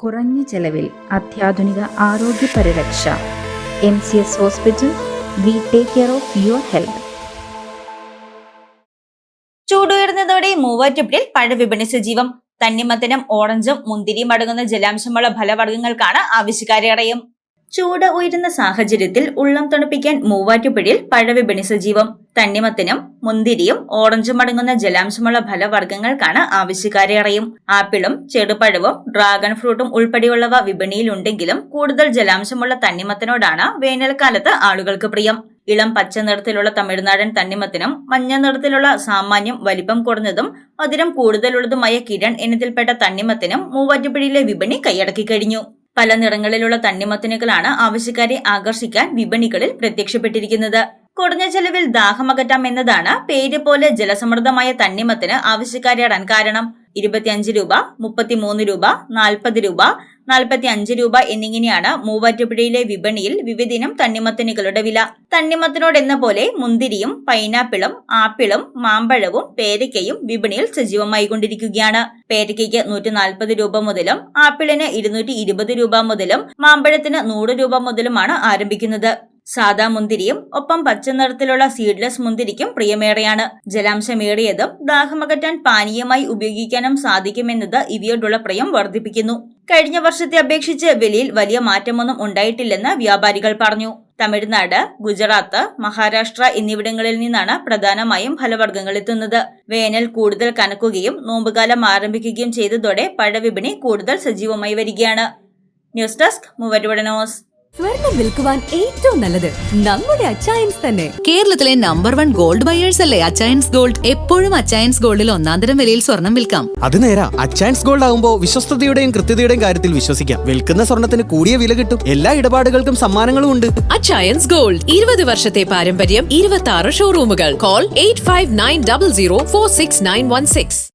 കുറഞ്ഞ ചെലവിൽ അത്യാധുനിക ആരോഗ്യ പരിരക്ഷ. MCS hospital. We take care of your health. ചൂടുയർന്നതോടെ മൂവാറ്റുപുഴയിൽ പഴവിപണി സജീവം. തണ്ണിമത്തനും ഓറഞ്ചും മുന്തിരിയും അടങ്ങുന്ന ജലാംശമുള്ള ഫലവർഗ്ഗങ്ങൾക്കാണ് ആവശ്യക്കാരേറെയും. ചൂട് ഉയരുന്ന സാഹചര്യത്തിൽ ഉള്ളം തണുപ്പിക്കാൻ മൂവാറ്റുപുഴയിൽ പഴവിപണി സജീവം. തണ്ണിമത്തനും മുന്തിരിയും ഓറഞ്ചും അടങ്ങുന്ന ജലാംശമുള്ള ഫലവർഗ്ഗങ്ങൾക്കാണ് ആവശ്യക്കാരേറെയും. ആപ്പിളും ചെറുപഴവും ഡ്രാഗൺ ഫ്രൂട്ടും ഉൾപ്പെടെയുള്ളവ വിപണിയിലുണ്ടെങ്കിലും കൂടുതൽ ജലാംശമുള്ള തണ്ണിമത്തനോടാണ് വേനൽക്കാലത്ത് ആളുകൾക്ക് പ്രിയം. ഇളം പച്ച നിറത്തിലുള്ള തമിഴ്നാടൻ തണ്ണിമത്തനും മഞ്ഞ നിറത്തിലുള്ള സാമാന്യം വലിപ്പം കുറഞ്ഞതും മധുരം കൂടുതലുള്ളതുമായ കിരൺ ഇനത്തിൽപ്പെട്ട തണ്ണിമത്തനും മൂവാറ്റുപുഴയിലെ വിപണി കൈയടക്കി കഴിഞ്ഞു. പല നിറങ്ങളിലുള്ള തണ്ണിമത്തനുകളാണ് ആവശ്യക്കാരെ ആകർഷിക്കാൻ വിപണികളിൽ പ്രത്യക്ഷപ്പെട്ടിരിക്കുന്നത്. കുറഞ്ഞ ചെലവിൽ ദാഹമകറ്റാം എന്നതാണ് പേര് പോലെ ജലസമൃദ്ധമായ തണ്ണിമത്തന് ആവശ്യക്കാരേറാൻ കാരണം. 25 രൂപ, 33 രൂപ, 40 രൂപ, 45 രൂപ എന്നിങ്ങനെയാണ് മൂവാറ്റുപുഴയിലെ വിപണിയിൽ വിവിധയിനം തണ്ണിമത്തനുകളുടെ വില. തണ്ണിമത്തനോടെന്ന പോലെ മുന്തിരിയും പൈനാപ്പിളും ആപ്പിളും മാമ്പഴവും പേരയ്ക്കയും വിപണിയിൽ സജീവമായി കൊണ്ടിരിക്കുകയാണ്. പേരയ്ക്കയ്ക്ക് 140 രൂപ മുതലും ആപ്പിളിന് 220 രൂപ മുതലും മാമ്പഴത്തിന് 100 രൂപ മുതലുമാണ് ആരംഭിക്കുന്നത്. സാദാ മുന്തിരിയും ഒപ്പം പച്ച നിറത്തിലുള്ള സീഡ്ലെസ് മുന്തിരിക്കും പ്രിയമേറെയാണ്. ജലാംശമേറിയതും ദാഹമകറ്റാൻ പാനീയമായി ഉപയോഗിക്കാനും സാധിക്കുമെന്നത് ഇവയോടുള്ള പ്രിയം വർദ്ധിപ്പിക്കുന്നു. കഴിഞ്ഞ വർഷത്തെ അപേക്ഷിച്ച് വിലയിൽ വലിയ മാറ്റമൊന്നും ഉണ്ടായിട്ടില്ലെന്ന് വ്യാപാരികൾ പറഞ്ഞു. തമിഴ്നാട്, ഗുജറാത്ത്, മഹാരാഷ്ട്ര എന്നിവിടങ്ങളിൽ നിന്നാണ് പ്രധാനമായും ഫലവർഗ്ഗങ്ങൾ എത്തുന്നത്. വേനൽ കൂടുതൽ കനക്കുകയും നോമ്പുകാലം ആരംഭിക്കുകയും ചെയ്തതോടെ പഴവിപണി കൂടുതൽ സജീവമായി വരികയാണ്. News desk Muvattupuzha news. സ്വർണം വിൽക്കുവാൻ ഏറ്റവും നല്ലത് നമ്മുടെ അച്ചയൻസ് തന്നെ. കേരളത്തിലെ നമ്പർ 1 ഗോൾഡ് ബയേഴ്സ് അല്ലേ അച്ചയൻസ് ഗോൾഡ്. എപ്പോഴും അച്ചയൻസ് ഗോൾഡിൽ ഒന്നാന്തരം വിലയിൽ സ്വർണം വിൽക്കാം. അത് നേരാ. അച്ചയൻസ് ഗോൾഡ് ആകുമ്പോ വിശ്വസ്തതയുടെയും കൃത്യതയുടെയും കാര്യത്തിൽ വിശ്വസിക്കാം. വിൽക്കുന്ന സ്വർണത്തിന് കൂടിയ വില കിട്ടും. എല്ലാ ഇടപാടുകൾക്കും സമ്മാനങ്ങളും ഉണ്ട്. അച്ചയൻസ് ഗോൾഡ് 20 വർഷത്തെ പാരമ്പര്യം, 26 ഷോറൂമുകൾ. കോൾ 8590046916.